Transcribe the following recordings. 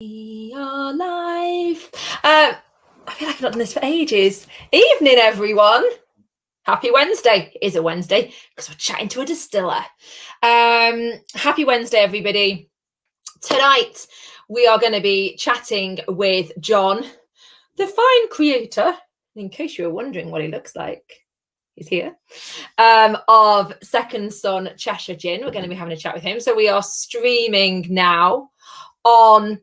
We are live. I feel like I've not done this for ages. Evening, everyone. Happy Wednesday. It is a Wednesday because we're chatting to a distiller. Happy Wednesday, everybody. Tonight, we are going to be chatting with John, the fine creator, in case you were wondering what he looks like. He's here, of Second Son Cheshire Gin. We're going to be having a chat with him. So we are streaming now on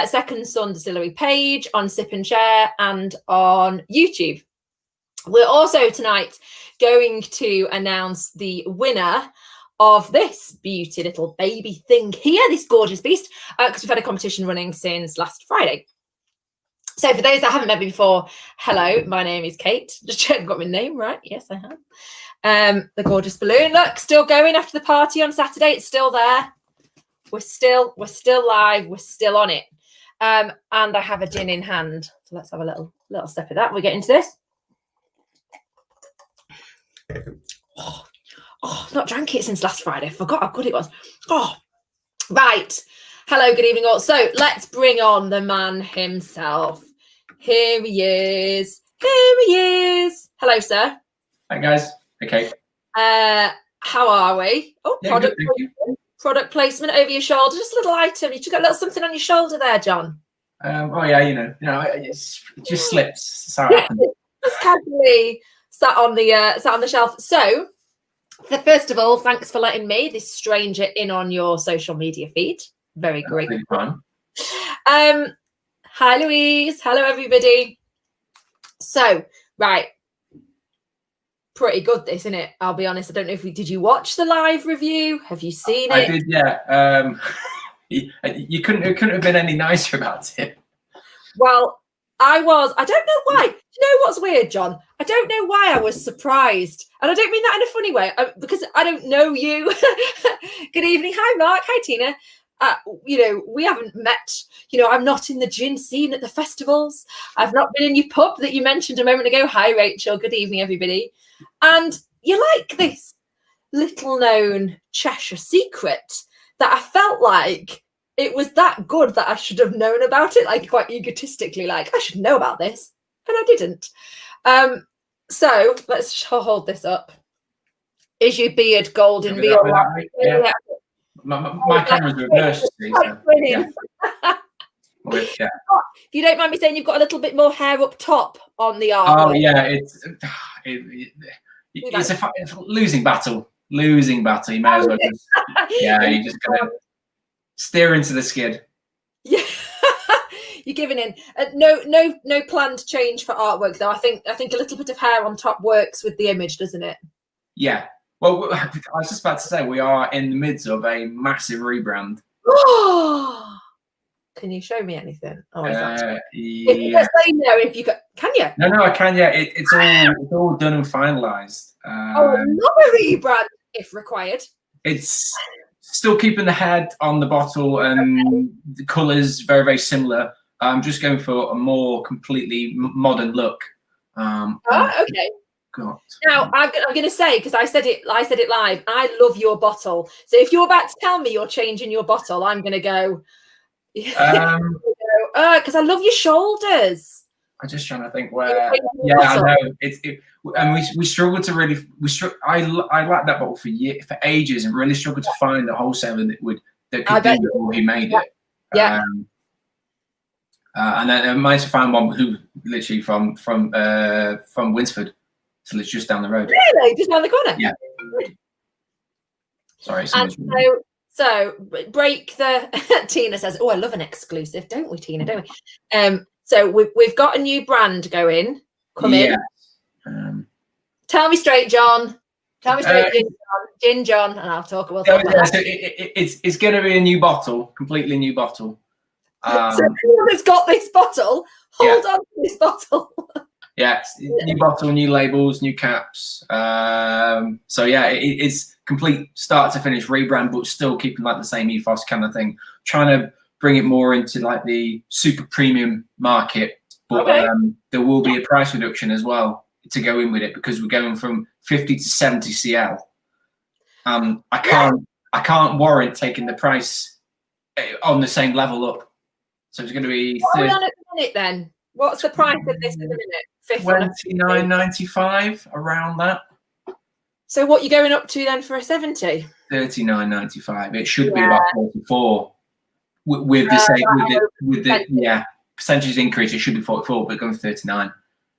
Second Son Distillery page, on Sip and Share, and on YouTube. We're also tonight going to announce the winner of this beauty little baby thing here, this gorgeous beast, because we've had a competition running since last Friday. So for those that haven't met me before, hello, my name is Kate. Just check I've got my name right. Yes, I have. The gorgeous balloon. Look, still going after the party on Saturday. It's still there. We're still live. We're still on it. And I have a gin in hand. So let's have a little step of that. We get into this. Oh, I've not drank it since last Friday. I forgot how good it was. Oh, right. Hello, good evening all. So let's bring on the man himself. Here he is. Here he is. Hello, sir. Hi, guys. Okay. How are we? Oh, Yeah, good, thank you. Product placement over your shoulder. Just a little item. You just got a little something on your shoulder there, John. Oh yeah, it just slips. Sorry. Yeah, just casually sat on the shelf. So, first of all, thanks for letting me, this stranger, in on your social media feed. Very great. Fun. Hi, Louise. Hello, everybody. So, right. Pretty good, this, isn't it? I'll be honest. I don't know if did you watch the live review? Have you seen it? I did, yeah. You couldn't have been any nicer about it. Well, I don't know why. Do you know what's weird, John? I don't know why I was surprised. And I don't mean that in a funny way, because I don't know you. Good evening. Hi, Mark. Hi, Tina. We haven't met. I'm not in the gin scene at the festivals. I've not been in your pub that you mentioned a moment ago. Hi, Rachel. Good evening, everybody. And you like this little known Cheshire secret that I felt like it was that good that I should have known about it, like quite egotistically, like I should know about this, and I didn't. So let's hold this up. Is your beard golden? Yeah. My camera's reversed. So, yeah. Yeah. If you don't mind me saying, you've got a little bit more hair up top on the arm. Oh yeah, it's a losing battle. You may as well just, you just gotta steer into the skid. Yeah. You're giving in. No planned change for artwork though. I think a little bit of hair on top works with the image, doesn't it? Yeah. Well, I was just about to say we are in the midst of a massive rebrand. Can you show me anything? Oh, yeah. If you can you? No, I can. Yeah, it's all done and finalised. Another rebrand if required. It's still keeping the head on the bottle and the colours very, very similar. I'm just going for a more completely modern look. Okay. God. Now I'm going to say, because I said it live. I love your bottle. So if you're about to tell me you're changing your bottle, I'm going to go. Because I love your shoulders. I'm just trying to think where. Yeah, I know. And we struggled to really. I liked that bottle for ages, and really struggled to find the wholesaler that could do it before he made it. Yeah. And then I managed to find one who literally from Winsford, so it's just down the road. Really, just down the corner. Yeah. Sorry. So break the. Tina says, "Oh, I love an exclusive, don't we, Tina? Don't we?" So we've got a new brand going. Come in. Tell me straight, John. Tell me straight, Gin John, and I'll talk about that. So it's going to be a new bottle, completely new bottle. So everyone that's got this bottle, hold on to this bottle. Yeah, new bottle, new labels, new caps. So yeah, it's complete start to finish rebrand, but still keeping like the same ethos kind of thing. Trying to bring it more into like the super premium market, but there will be a price reduction as well to go in with it because we're going from 50 to 70 CL. I can't warrant taking the price on the same level up. So it's going to be What are we on at the minute then? What's the price of this at the minute? Fifth on a 29.95, around that. So what you going up to then for a 70? 39.95. It should be about 44. With the percentage increase, it should be 44, but going for 39.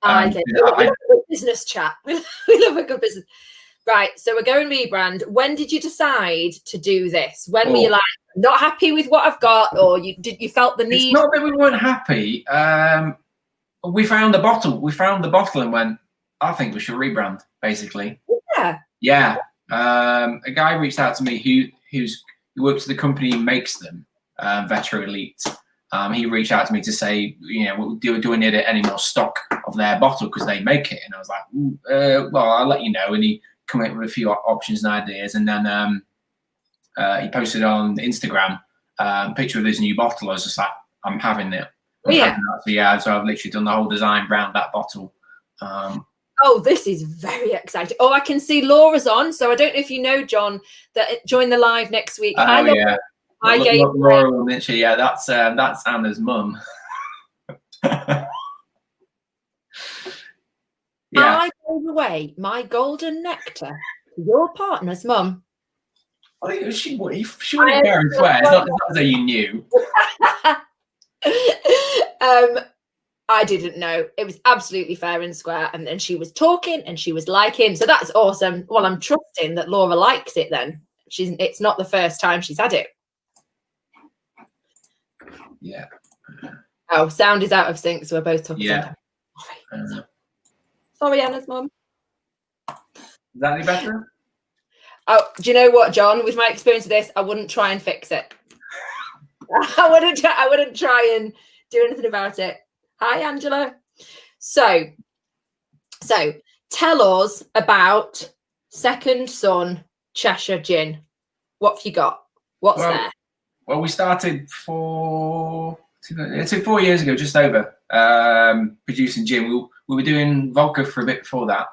Okay. We love a good business chat. We love a good business. Right, so we're going rebrand. When did you decide to do this? When were you like not happy with what I've got, or you felt the need? It's not that we weren't happy. We found the bottle. We found the bottle and went, I think we should rebrand, basically. Yeah. Yeah. A guy reached out to me who works at the company who makes them, Vetro Elite. He reached out to me to say, do we need any more stock of their bottle because they make it? And I was like, well, I'll let you know. And he came up with a few options and ideas. And then he posted on Instagram a picture of his new bottle. I was just like, I'm having it. So I've literally done the whole design around that bottle. Oh, this is very exciting. Oh, I can see Laura's on. So I don't know if you know, John, that join the live next week. Oh, yeah. Laura will mention, that's Anna's mum. I gave away my golden nectar to your partner's mum. I think she wouldn't fair and swear. It's not as though you knew. I didn't know. It was absolutely fair and square. And then she was talking and she was liking. So that's awesome. Well, I'm trusting that Laura likes it then. It's not the first time she's had it. Yeah. Oh, sound is out of sync, so we're both talking. Yeah. Sorry, Anna's mum. Is that any better? Oh, do you know what, John? With my experience of this, I wouldn't try and fix it. I wouldn't try and do anything about it. Hi, Angela. So tell us about Second Son Cheshire Gin. What have you got? What's there? Well, we started it took 4 years ago, just over, producing gin. We were doing vodka for a bit before that.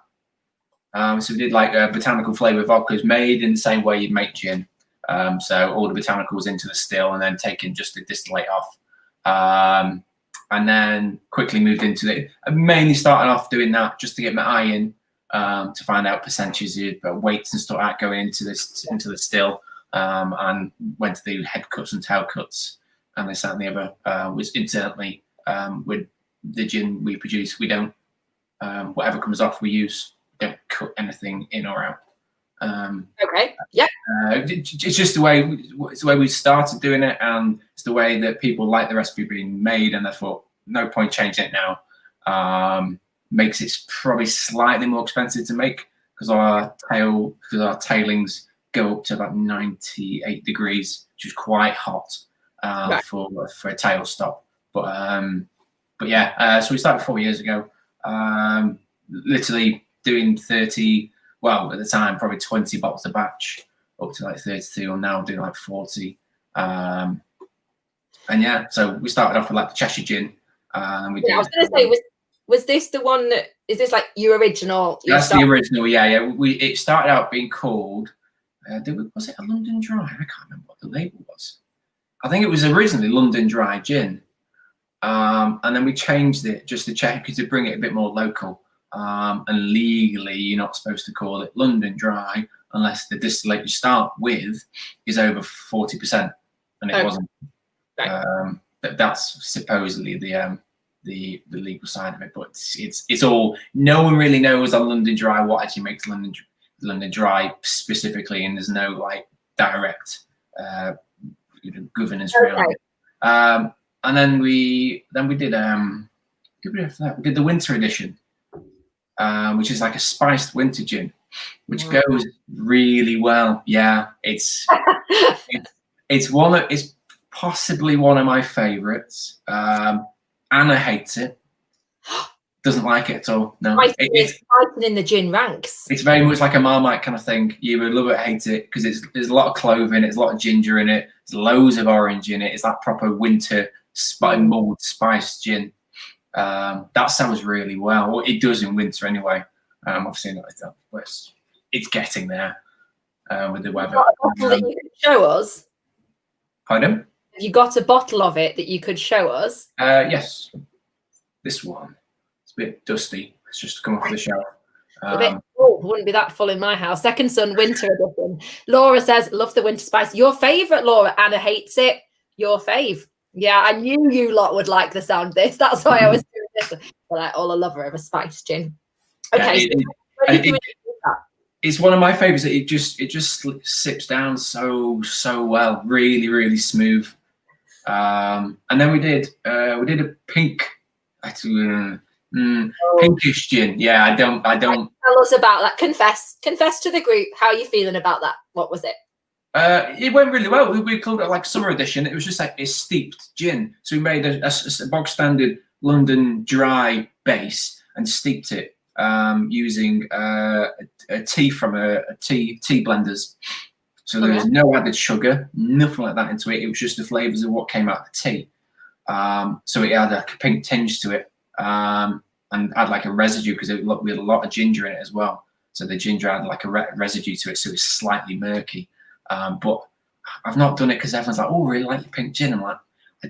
So we did like botanical flavour vodkas made in the same way you'd make gin. So all the botanicals into the still and then taken just to distillate off. And then quickly moved into it. I mainly started off doing that just to get my eye in, to find out percentages, weights and stuff like that going into the still. And went to do head cuts and tail cuts, and this and the other. Was internally with the gin we produce, we don't whatever comes off we use. We don't cut anything in or out. Okay. Yeah. It's just the way we started doing it, and it's the way that people like the recipe being made, and I thought no point changing it now. Makes it probably slightly more expensive to make because our tailings go up to about 98 degrees, which is quite hot for a tail stop. But yeah, so we started 4 years ago, literally doing 30, well, at the time, probably 20 bottles a batch, up to like 32, and now doing like 40. And yeah, so we started off with like the Cheshire Gin. I was going to say, was this the one that, is this like your original? That's the original, yeah. It started out being called, was it a London Dry? I can't remember what the label was. I think it was originally London Dry Gin. And then we changed it just to check, to bring it a bit more local. And legally, you're not supposed to call it London Dry unless the distillate you start with is over 40%. And it wasn't. Right. That's supposedly the legal side of it. But it's all, no one really knows on London Dry what actually makes London Dry specifically, and there's no like direct governance around it. And then we did we did the winter edition, which is like a spiced winter gin, which goes really well. Yeah, it's possibly one of my favorites. Anna hates it. Doesn't like it at all. No, it's fighting in the gin ranks. It's very much like a Marmite kind of thing. You would love it, hate it, because there's a lot of clove in it, there's a lot of ginger in it, there's loads of orange in it. It's that proper winter mulled spiced gin. That sounds really well. Well, it does in winter anyway. Obviously not that, but it's getting there with the weather. That you can show us. Pardon? You got a bottle of it that you could show us? Yes, this one. It's a bit dusty. It's just come off the shelf. A bit wouldn't be that full in my house. Second Son Winter Edition. Laura says, love the winter spice. Your favourite, Laura. Anna hates it. Your fave. Yeah, I knew you lot would like the sound of this. That's why I was doing this. But I all a lover of a spice gin. Okay, it's one of my favourites. It just sips down so well, really, really smooth. And then we did a pink, pinkish gin. Yeah, I don't. Tell us about that. Confess to the group. How are you feeling about that? What was it? It went really well. We called it like summer edition. It was just like a steeped gin. So we made a bog standard London dry base and steeped it using a tea from a tea blenders. So there was no added sugar, nothing like that into it. It was just the flavours of what came out of the tea. So it had like a pink tinge to it and had like a residue because we had a lot of ginger in it as well. So the ginger had like a residue to it, so it's slightly murky. But I've not done it because everyone's like, "Oh, really like your pink gin?" I'm like, I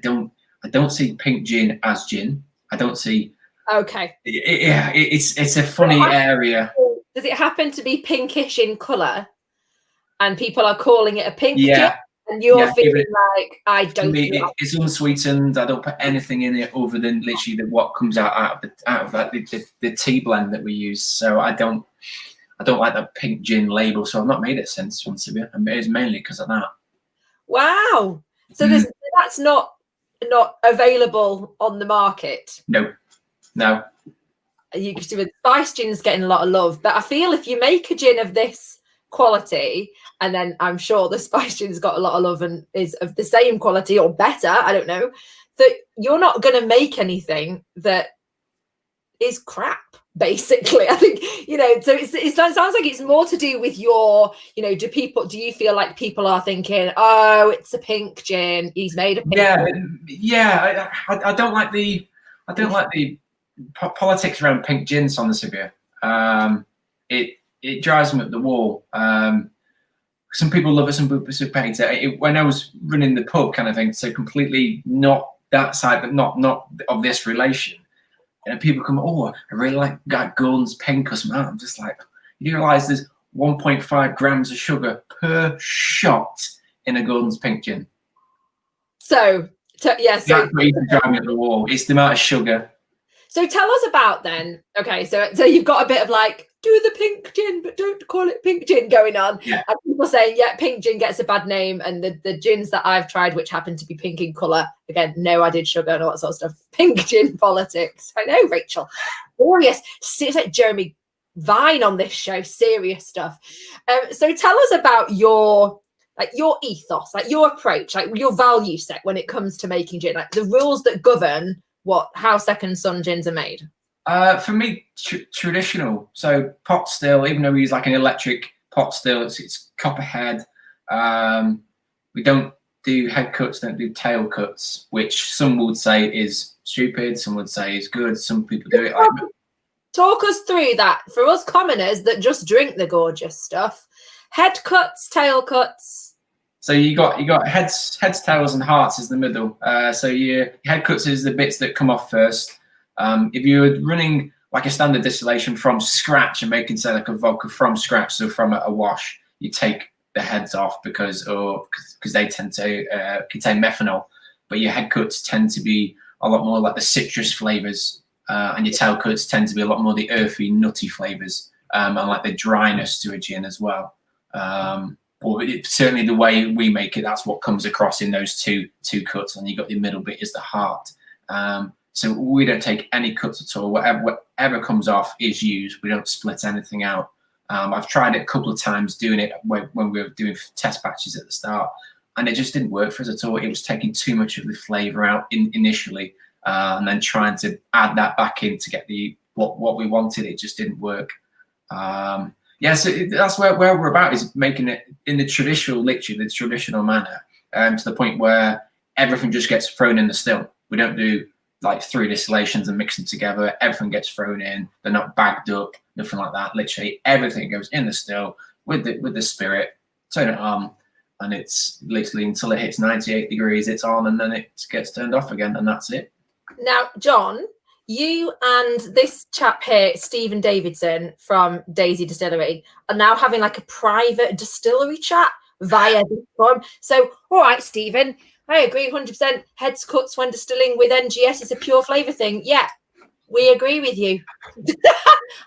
don't see pink gin as gin. I don't see. Okay. It's a funny area. Does it happen to be pinkish in colour, and people are calling it a pink gin? And you're feeling like I don't. It's unsweetened. I don't put anything in it other than literally what comes out of the tea blend that we use. So I don't like that pink gin label. So I've not made it since. It's mainly because of that. Wow. So that's not available on the market. No. You can see with spice gin's getting a lot of love, but I feel if you make a gin of this quality, and then I'm sure the spice gin's got a lot of love and is of the same quality or better, I don't know, that you're not going to make anything that is crap, basically. I think, so it sounds like it's more to do with your, do you feel like people are thinking, oh, it's a pink gin, he's made a pink gin? Yeah. I don't like the politics around pink gins on the Severe. It drives me up the wall. Some people love it, some people hate it. When I was running the pub kind of thing, so completely not that side, but not of this relation. And people come, "Oh, I really like Gordon's pink or something." I'm just like, you realise there's 1.5 grams of sugar per shot in a Gordon's pink gin. So that's what you can drive me up the wall. It's the amount of sugar. So tell us about then. Okay, so you've got a bit of like, do the pink gin, but don't call it pink gin going on. Yeah. And people saying, yeah, pink gin gets a bad name. And the gins that I've tried, which happen to be pink in colour, again, no added sugar and all that sort of stuff. Pink gin politics. I know, Rachel. Serious. It's like Jeremy Vine on this show. Serious stuff. So tell us about your ethos, like your approach, like your value set when it comes to making gin, like the rules that govern how Second Son gins are made. For me, traditional. So pot still, even though we use like an electric pot still, it's copper head. We don't do head cuts, don't do tail cuts, which some would say is stupid, some would say is good. Some people do it. Talk us through that for us commoners that just drink the gorgeous stuff. Head cuts, tail cuts. So you got heads, tails, and hearts is the middle. So your head cuts is the bits that come off first. If you're running like a standard distillation from scratch and making, say, like a vodka from scratch, so from a wash, you take the heads off because they tend to contain methanol. But your head cuts tend to be a lot more like the citrus flavors, and your tail cuts tend to be a lot more the earthy, nutty flavors, and like the dryness to a gin as well. Or certainly the way we make it, that's what comes across in those two cuts, and you got the middle bit is the heart. So we don't take any cuts at all. Whatever comes off is used. We don't split anything out. I've tried it a couple of times doing it when we were doing test batches at the start, and it just didn't work for us at all. It was taking too much of the flavour out initially, and then trying to add that back in to get what we wanted. It just didn't work. So that's where we're about, is making it in the traditional manner, to the point where everything just gets thrown in the still. We don't do like 3 distillations and mix them together. Everything gets thrown in. They're not bagged up, nothing like that. Literally everything goes in the still with the spirit, turn it on, and it's literally until it hits 98 degrees, it's on, and then it gets turned off again, and that's it. Now, John, you and this chap here, Stephen Davidson from Daisy Distillery, are now having like a private distillery chat via this forum. So, all right, Stephen, I agree 100%. Heads cuts when distilling with NGS is a pure flavour thing. Yeah, we agree with you.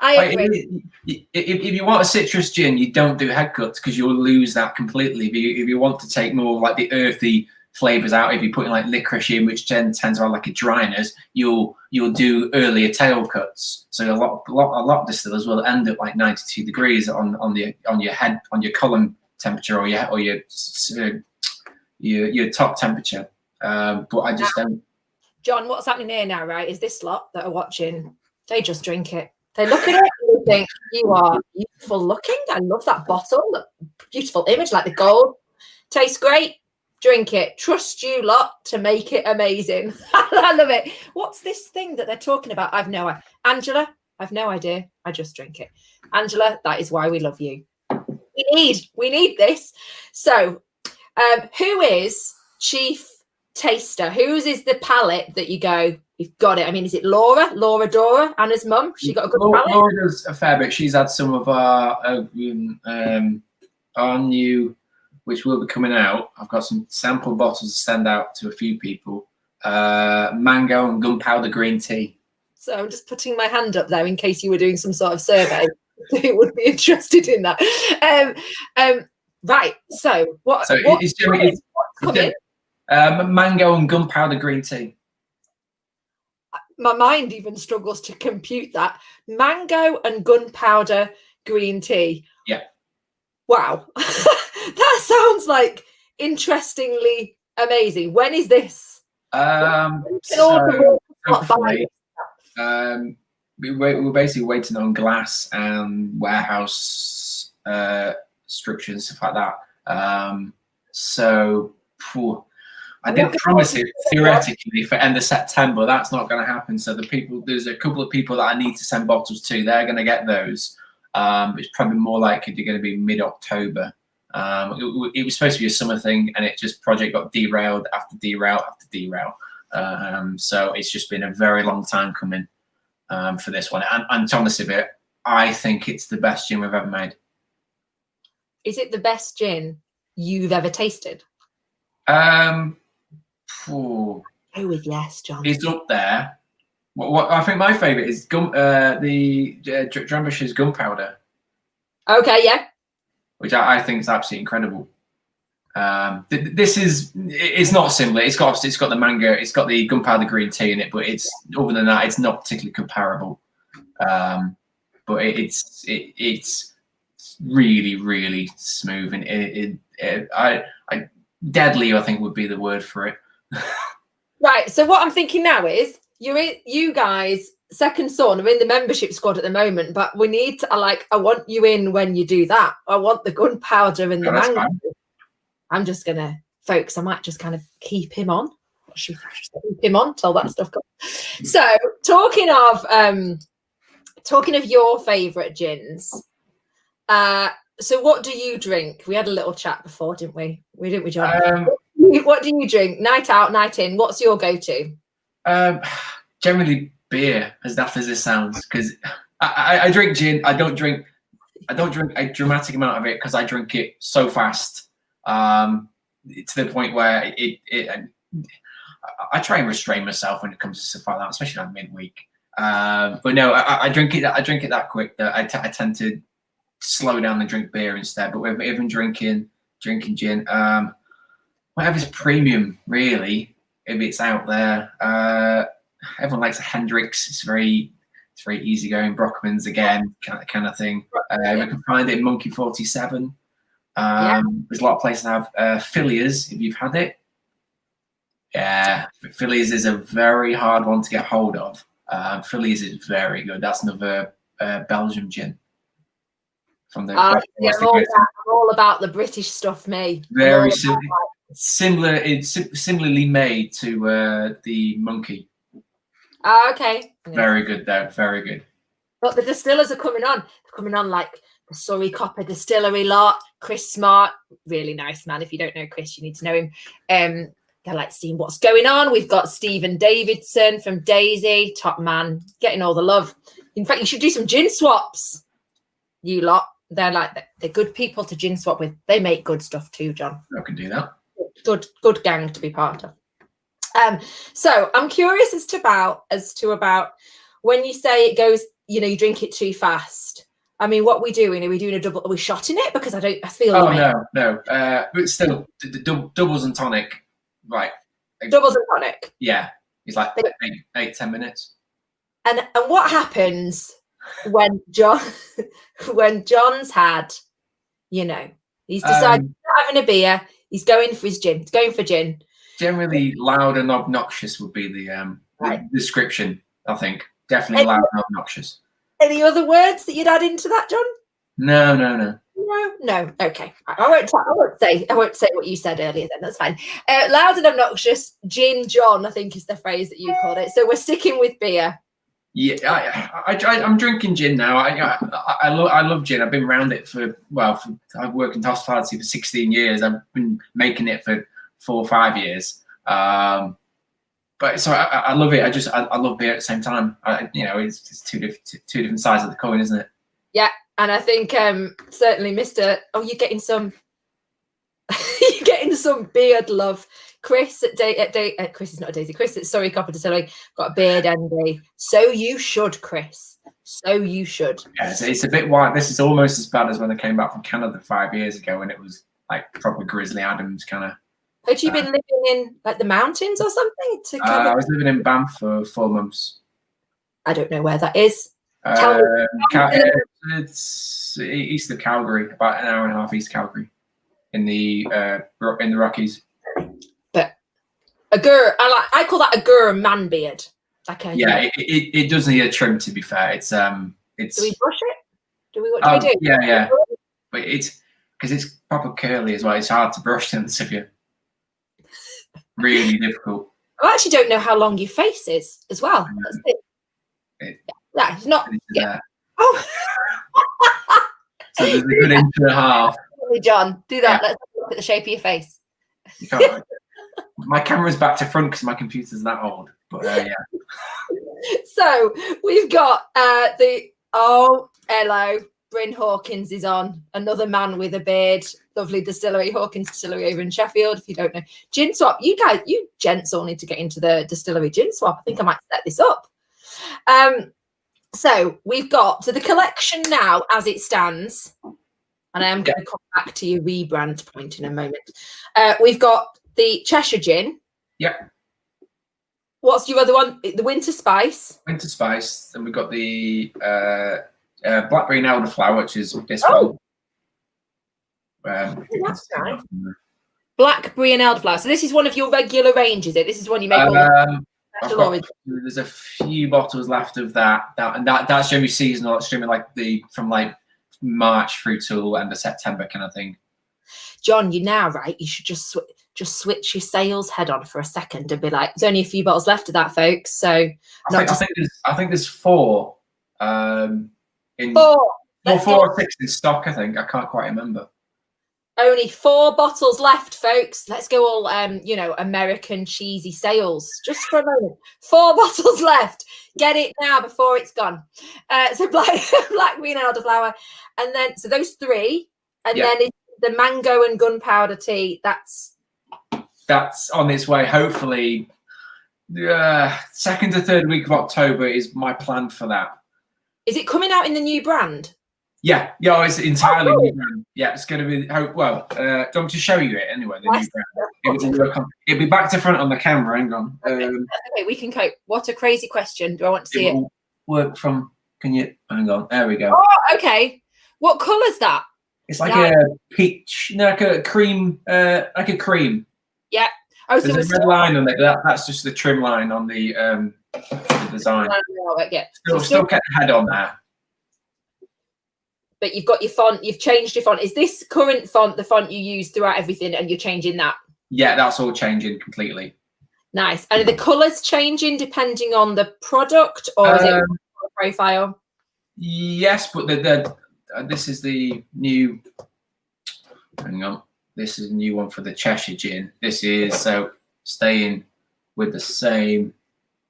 I agree. If you want a citrus gin, you don't do head cuts because you'll lose that completely. If you want to take more like the earthy flavors out, if you're putting like licorice in, which tends to have like a dryness, you'll do earlier tail cuts. So a lot of distillers will end up like 92 degrees on your column temperature or your top temperature. But I just don't. John, what's happening here now, right, is this lot that are watching, they just drink it. They look at it and they think, you are beautiful looking. I love that bottle. The beautiful image, like the gold. Tastes great. Drink it. Trust you lot to make it amazing. I love it. What's this thing that they're talking about? I've no idea. Angela, I've no idea. I just drink it. Angela, that is why we love you. We need this. So, who is chief taster? Whose is the palate that you go, you've got it? I mean, is it Laura Dora, Anna's mum? She got a good palate. Laura does a fair bit. She's had some of our new, which will be coming out. I've got some sample bottles to send out to a few people. Mango and gunpowder green tea. So I'm just putting my hand up there in case you were doing some sort of survey. Who would be interested in that? Right. So what? So what's coming? Mango and gunpowder green tea. My mind even struggles to compute that. Mango and gunpowder green tea. Yeah. Wow. That sounds like interestingly amazing. When is this? We're basically waiting on glass and warehouse structures and stuff like that. I did promise it theoretically for end of September. That's not going to happen. So there's a couple of people that I need to send bottles to. They're going to get those. It's probably more likely they're going to be mid-October. It was supposed to be a summer thing, and project got derailed after derail after derail. So it's just been a very long time coming for this one. And to honestly bit, I think it's the best gin we've ever made. Is it the best gin you've ever tasted? Go with yes, John. It's up there. What I think my favourite is the Drambush's gunpowder. Okay, yeah. Which I think is absolutely incredible. It's not similar. It's got the mango, it's got the gunpowder green tea in it, but other than that, it's not particularly comparable. But it's really, really smooth, and deadly, I think, would be the word for it. Right. So what I'm thinking now is you guys, Second Son, are in the membership squad at the moment, but we need to I want you in when you do that. I want the gunpowder and the mango. Fine. I'm just gonna, folks, I might just kind of keep him on. Should we just keep him on till that stuff comes? So talking of your favourite gins, so what do you drink? We had a little chat before, didn't we? Didn't we, John? What do you drink? Night out, night in? What's your go-to? Generally beer, as daft as this sounds, because I drink gin. I don't drink a dramatic amount of it because I drink it so fast to the point where I try and restrain myself when it comes to stuff like that, especially like midweek. But no, I drink it that quick that I tend to slow down and drink beer instead. But we're even drinking gin, whatever's premium, really, if it's out there. Everyone likes a Hendrix. It's very easygoing. Brockman's again, kind of thing. We can find it in Monkey 47. There's a lot of places that have Filiers, if you've had it. Yeah, Filiers is a very hard one to get hold of. Filiers is very good. That's another Belgian gin. From the I'm all about the British stuff, me. Very similar. It's similarly made to the Monkey. Okay. Very good, though. Very good. But the distillers are coming on. They're coming on like Surrey Copper Distillery lot. Chris Smart, really nice man. If you don't know Chris, you need to know him. They're like seeing what's going on. We've got Stephen Davidson from Daisy, top man, getting all the love. In fact, you should do some gin swaps. You lot, they're good people to gin swap with. They make good stuff too, John. I can do that. Good gang to be part of. So I'm curious as to about when you say it goes, you drink it too fast. I mean, what are we doing? Are we doing a double? Are we shotting it? Because I feel. Oh no. But still, the doubles and tonic, right? Doubles and tonic. Yeah, it's like 8-10 minutes. And what happens when John's had, he's decided not having a beer. He's going for his gin. He's going for gin. Generally, loud and obnoxious would be the description. I think definitely loud and obnoxious. Any other words that you'd add into that, John? No. No. Okay, I won't say what you said earlier. Then that's fine. Loud and obnoxious, gin John, I think is the phrase that you called it. So we're sticking with beer. Yeah, I'm drinking gin now. I love gin. I've been around it I've worked in hospitality for 16 years. I've been making it for 4 or 5 years. But so I love it. I love beer at the same time. It's two different sides of the coin, isn't it? Yeah, and I think certainly Mr. Oh, you're getting some beard love. Chris at Chris is not a Daisy. Chris at Surrey Copper Distillery got a beard envy. So you should, Chris. So you should. Yeah, it's a bit white. This is almost as bad as when I came back from Canada 5 years ago, when it was like proper Grizzly Adams kind of. Had you been living in like the mountains or something? I was living in Banff for 4 months. I don't know where that is. It's east of Calgary, about an hour and a half east of Calgary, in the Rockies. But I call that a gur man beard. It does need a trim. To be fair, it's. Do we brush it? Do we do? Yeah. But it's because it's proper curly as well. It's hard to brush them, Sylvia. Really difficult. I actually don't know how long your face is as well. That's not. Yeah. Oh. So there's a good inch and a half. John, do that. Yeah. Let's look at the shape of your face. You can't. My camera's back to front because my computer's that old. But yeah. So we've got hello. Bryn Hawkins is on. Another man with a beard. Lovely distillery, Hawkins Distillery over in Sheffield. If you don't know, gin swap. You gents all need to get into the distillery gin swap. I think I might set this up. So we've got the collection now as it stands, and I am going to come back to your rebrand point in a moment. We've got the Cheshire gin. Yep. What's your other one? The Winter Spice. Winter Spice. Then we've got the blackberry and elderflower, which is this one. That's nice. Blackberry and elderflower. So this is one of your regular ranges. This is one you make all the there's a few bottles left of that's generally seasonal. It's generally from March through till end of September kind of thing. John, you should just switch your sales head on for a second and be like, there's only a few bottles left of that, folks. So I think there's 4. Four or 6 in stock. I think I can't quite remember. Only 4 bottles left, folks. Let's go all, American cheesy sales. Just for a moment. 4 bottles left. Get it now before it's gone. So blackberry and elderflower. And then, so those 3. And then the mango and gunpowder tea. That's on its way. Hopefully, second to third week of October is my plan for that. Is it coming out in the new brand? Yeah, it's entirely new brand. Yeah, it's going to be. Do you want me to show you it anyway? The new brand. It'll be back to front on the camera. Hang on. Okay, we can cope. What a crazy question. Do I want to see it? Work from. Can you? Hang on. There we go. Oh, okay. What colour's that? It's like a peach, like a cream, Yeah. Oh, so there's a red line on it. That's just the trim line on the design. Still kept the head on there. But you've got your font. You've changed your font. Is this current font the font you use throughout everything, and you're changing that? Yeah, that's all changing completely. Nice. And are the colours changing depending on the product, or is it profile? Yes, but this is the new. Hang on. This is a new one for the Cheshire gin. This is so staying with the same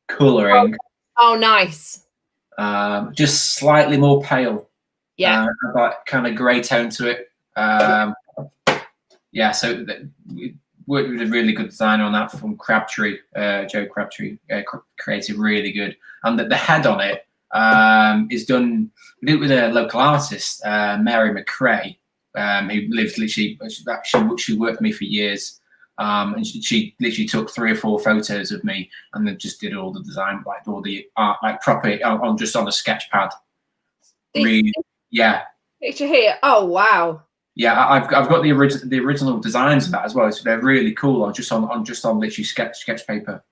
colouring. Oh, nice. Just slightly more pale. Yeah. That kind of grey tone to it. Yeah, so we worked with a really good designer on that from Crabtree, Joe Crabtree, created really good. And the head on it is done. We did it with a local artist, Mary McRae, who lives literally. She worked for me for years, and she literally took 3 or 4 photos of me, and then just did all the design, like all the art, like proper on just on a sketch pad. Really, yeah. Picture here. Oh wow. Yeah, I've got the original designs of that as well. So they're really cool on just literally sketch paper.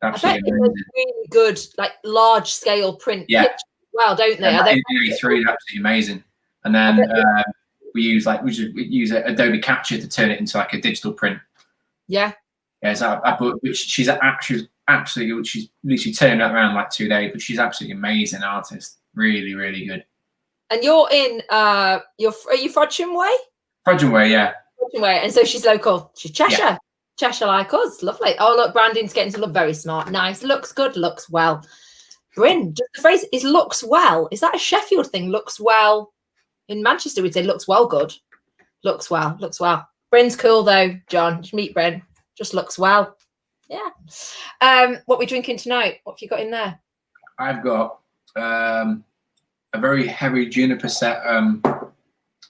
Absolutely I bet they're really good, like large scale print pictures as well, don't they? Yeah, absolutely amazing. And then we use Adobe Capture to turn it into like a digital print. Yeah. Yeah, so she's absolutely, she's literally turned that around in like 2 days, but she's absolutely amazing artist. Really, really good. And you're in are you Frodsham Way? Frodsham Way, yeah. Frodsham Way, and so she's local. She's Cheshire. Yeah. Cheshire like us. Lovely. Oh look, branding's getting to look very smart. Nice. Looks good, looks well. Bryn, just the phrase is looks well. Is that a Sheffield thing? Looks well. In Manchester we'd say looks well good. Looks well, looks well. Bryn's cool though, John. Just meet Bryn. Just looks well. Yeah. What are we drinking tonight? What have you got in there? I've got a very heavy juniper set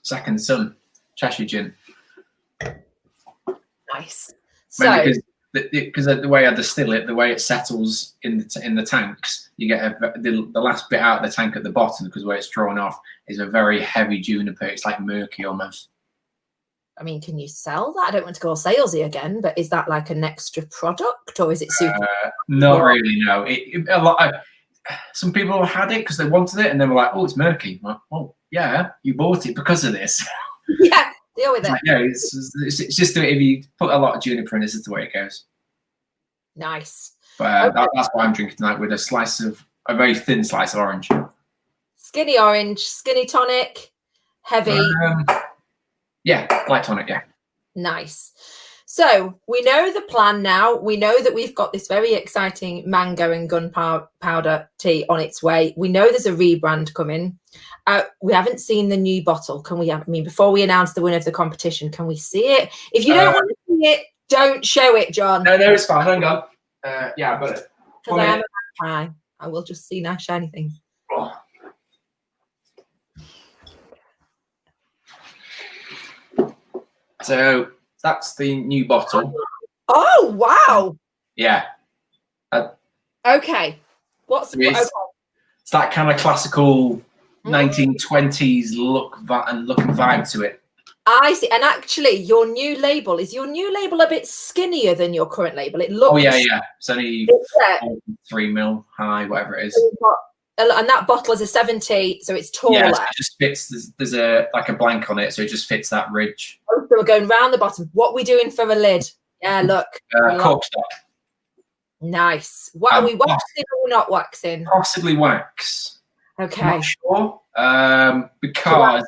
Second Son Cheshire gin. Nice. So because the way I distill it, the way it settles in the tanks, you get the last bit out of the tank at the bottom, because where it's drawn off is a very heavy juniper. It's like murky almost. I mean, can you sell that? I don't want to go all salesy again, but is that like an extra product, or is it super? Not really. No. Some people had it because they wanted it, and they were like, "Oh, it's murky." I'm like, "Oh, yeah, you bought it because of this." Yeah, deal with it. Like, yeah, it's just if you put a lot of juniper in, this is the way it goes. Nice. But that's what I'm drinking tonight, with a very thin slice of orange. Skinny orange, skinny tonic, heavy. Yeah, light tonic. Yeah. Nice. So we know the plan now. We know that we've got this very exciting mango and gunpowder tea on its way. We know there's a rebrand coming. We haven't seen the new bottle. Can we? I mean, before we announce the winner of the competition, can we see it? If you don't want to see it, don't show it, John. No, it's fine. Hang on. Yeah, I've got it. Because I am a magpie. I will just see nice shiny things. Oh. So that's the new bottle. Oh wow! Yeah. Okay. It's that kind of classical 1920s look and vibe to it. I see. And actually, is your new label a bit skinnier than your current label? It looks. Oh yeah. It's only 3 mil high, whatever it is. And that bottle is a 70, so it's taller. Yeah, so it just fits. There's a blank on it, so it just fits that ridge. Oh, so we're going round the bottom. What are we doing for a lid? Yeah, look. Cork stock. Nice. What are we waxing or not waxing? Possibly wax. Okay. I'm not sure. Because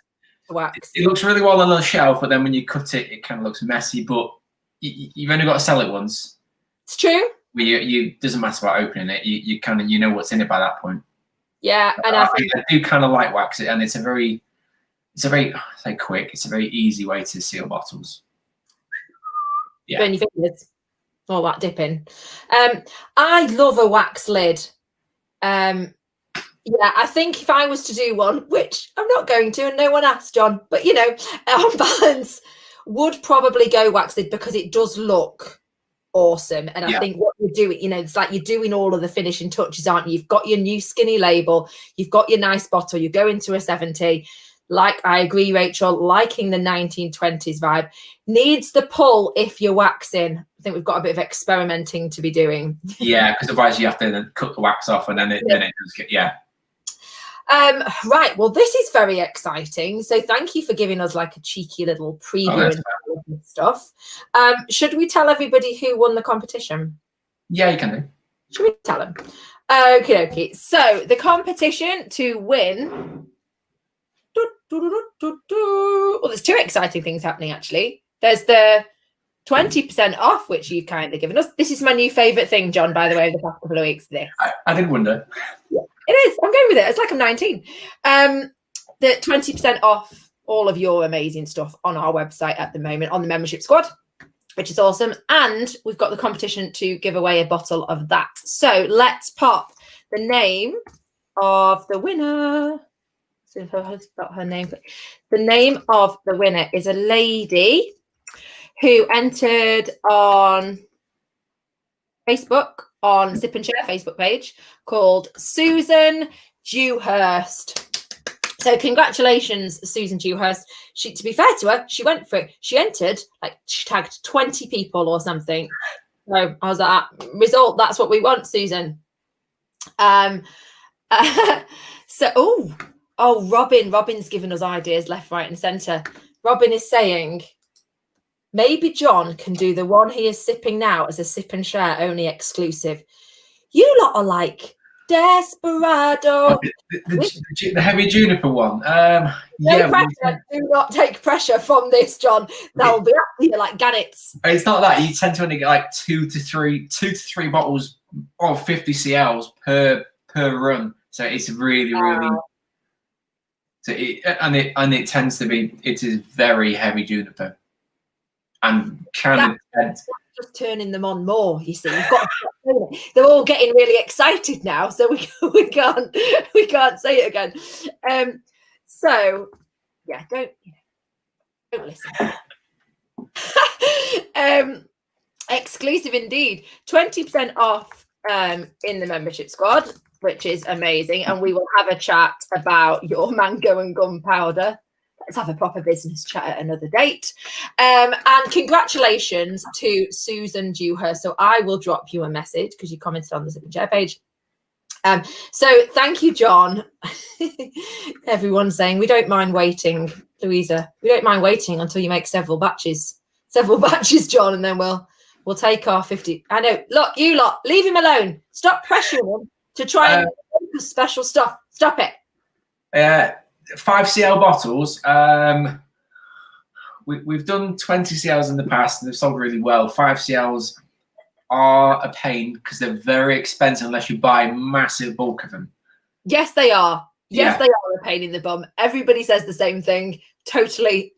it looks really well on the shelf, but then when you cut it, it kind of looks messy. But you've only got to sell it once. It's true. You doesn't matter about opening it. You kind of know what's in it by that point. Yeah, and I do kind of like wax it, and it's a very quick. It's a very easy way to seal bottles. Yeah. Burn your fingers. All that dipping. I love a wax lid. Yeah, I think if I was to do one, which I'm not going to, and no one asked, John, but on balance, would probably go wax lid, because it does look awesome. And I think what you're doing, it's like you're doing all of the finishing touches, aren't you? You've got your new skinny label, you've got your nice bottle, you go into a 70. Like, I agree, Rachel, liking the 1920s vibe. Needs the pull if you're waxing. I think we've got a bit of experimenting to be doing. Yeah, because otherwise you have to cut the wax off, and then it does get, Right, well, this is very exciting. So thank you for giving us like a cheeky little preview and stuff. Should we tell everybody who won the competition? Yeah, you can do. Should we tell them? Okay. So the competition to win Well, there's two exciting things happening, actually. There's the 20% off, which you've kind of given us. This is my new favourite thing, John, by the way, over the past couple of weeks. This. I did wonder. Yeah, it is. I'm going with it. It's like I'm 19. The 20% off all of your amazing stuff on our website at the moment on the membership squad, which is awesome. And we've got the competition to give away a bottle of that. So let's pop the name of the winner. So if I spelled her name, the name of the winner is a lady who entered on Facebook on Sip and Share Facebook page called Susan Dewhurst. So congratulations, Susan Dewhurst. To be fair to her, she went for it. She entered, she tagged 20 people or something. So I was like, result, that's what we want, Susan. Robin's given us ideas left, right, and centre. Robin is saying maybe John can do the one he is sipping now as a Sip and Share only exclusive. You lot are like desperado. The heavy juniper one. No pressure. Do not take pressure from this, John. That will be up here like gannets. It's not that. You tend to only get like two to three bottles of 50 CLs per run. So it's really. So it tends to be. It is very heavy juniper, and just turning them on more. You see, you've got to stop doing it. They're all getting really excited now, so we can't say it again. So yeah, don't listen. Exclusive indeed. 20% off in the membership squad, which is amazing, and we will have a chat about your mango and gunpowder. Let's have a proper business chat at another date. And congratulations to Susan Dewhurst. So I will drop you a message because you commented on the Sip and Share page. So thank you, John. Everyone's saying we don't mind waiting, Louisa. We don't mind waiting until you make several batches, John, and then we'll take our 50. I know. Look, you lot, leave him alone. Stop pressuring him to try and make special stuff. Stop it. 5 CL bottles. We've done 20 CLs in the past and they've sold really well. 5 CLs are a pain because they're very expensive unless you buy a massive bulk of them. Yes, they are. Yes, they are a pain in the bum. Everybody says the same thing. Totally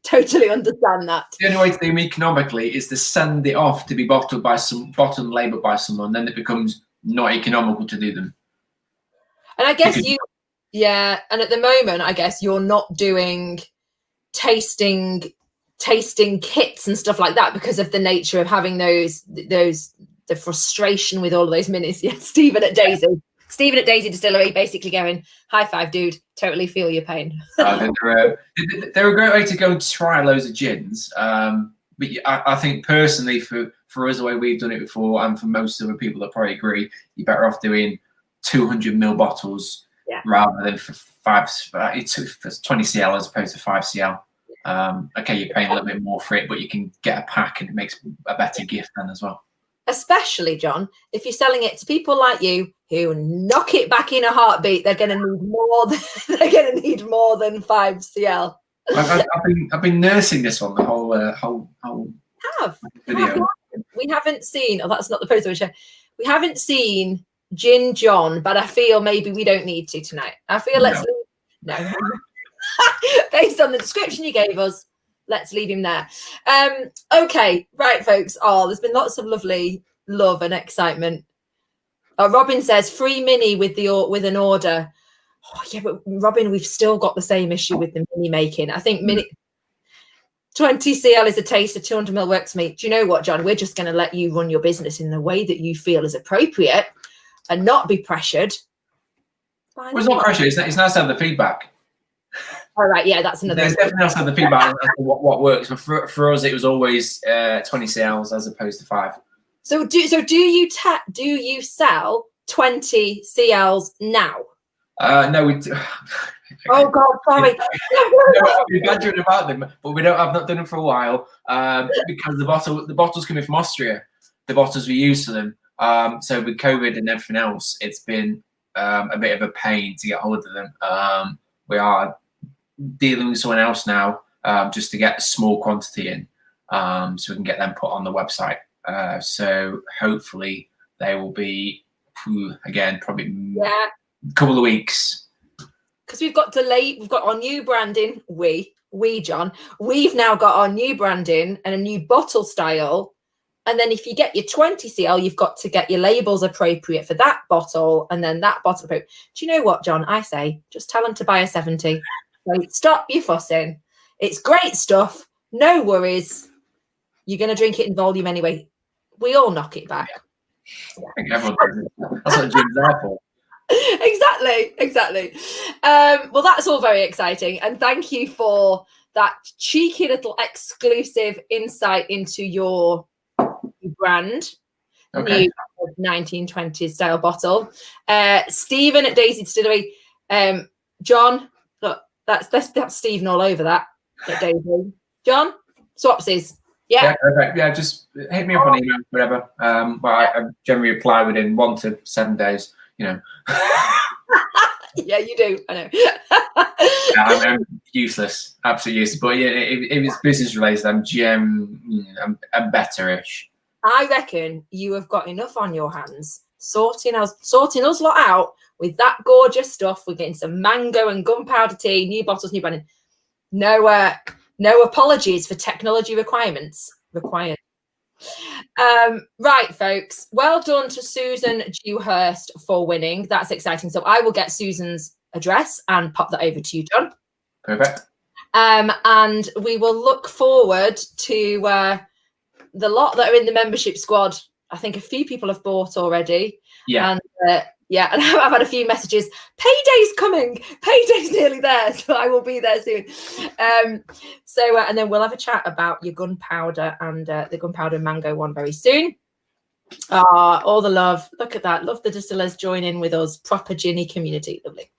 understand that. The only way to do them economically is to send it off to be bottled and labelled by someone. Then it becomes not economical to do them. And I guess and at the moment, I guess you're not doing tasting kits and stuff like that because of the nature of having the frustration with all of those minis. Yeah, Stephen at Daisy Distillery, basically going, high five, dude. Totally feel your pain. They're a great way to go and try loads of gins. But I think personally, for us, the way we've done it before, and for most other people that probably agree, you're better off doing 200ml bottles rather than for 20 CL as opposed to 5 CL. Okay, you're paying a little bit more for it, but you can get a pack and it makes a better gift then as well. Especially, John, if you're selling it to people like you who knock it back in a heartbeat, they're going to need more than 5 CL. I've been nursing this one the whole video. We haven't seen. Oh, that's not the photo we share. We haven't seen Gin John, but I feel maybe we don't need to tonight. I feel let's leave. No. Based on the description you gave us, let's leave him there. Okay, right, folks. There's been lots of lovely love and excitement. Robin says free mini with an order. Oh, yeah, but Robin, we've still got the same issue with the mini making. I think 20 CL is a taster, 200ml works for me. Do you know what, John? We're just going to let you run your business in the way that you feel is appropriate and not be pressured. Well, it's not pressure. It's nice to have the feedback. All right, yeah, that's another. There's definitely nice to have the feedback as to what works. But for us, it was always 20 CLs as opposed to 5. So do you sell 20 CLs now? No, we do. Oh God, sorry. We're badgering about them, but I've not done them for a while because the bottles coming from Austria, the bottles we use for them. So with COVID and everything else, it's been a bit of a pain to get hold of them. We are dealing with someone else now, just to get a small quantity in, so we can get them put on the website. So hopefully they will be, again, probably a couple of weeks. Because we've got our new branding. John, we've now got our new branding and a new bottle style. And then if you get your 20 cl, you've got to get your labels appropriate for that bottle, and then that bottle appropriate. Do you know what, John? I say, just tell them to buy a 70. Like, stop your fussing. It's great stuff. No worries. You're going to drink it in volume anyway. We all knock it back. I think everyone does it. That's what Jim's there for. Exactly. Well, that's all very exciting, and thank you for that cheeky little exclusive insight into your brand. New 1920s style bottle. Stephen at Daisy Distillery. John, look, that's Stephen all over that at Daisy. John, swapsies. Yeah, perfect. Yeah, just hit me up on email, whatever. But I generally reply within 1 to 7 days. You know. Yeah, you do. I know. Yeah, I'm useless, absolutely useless. But yeah, if it's business related, I'm better-ish. I reckon you have got enough on your hands sorting us lot out with that gorgeous stuff. We're getting some mango and gunpowder tea, new bottles, new branding. No apologies for technology requirements required. Right, folks. Well done to Susan Dewhurst for winning. That's exciting. So I will get Susan's address and pop that over to you, John. Perfect. And we will look forward to the lot that are in the membership squad. I think a few people have bought already. Yeah. And and I've had a few messages. Payday's coming. Payday's nearly there, so I will be there soon. And then we'll have a chat about your gunpowder and the gunpowder mango one very soon. All the love. Look at that. Love the distillers join in with us. Proper ginny community. Lovely.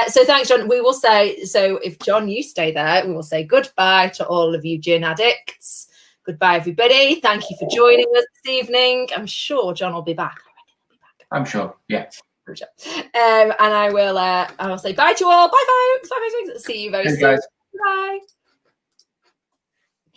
So thanks, John. We will say, so if John, you stay there, we will say goodbye to all of you gin addicts. Goodbye, everybody. Thank you for joining us this evening. I'm sure John will be back. I'm sure. Yeah. And I will say bye to you all. Bye, folks. Bye, folks. See you very soon. Guys. Bye.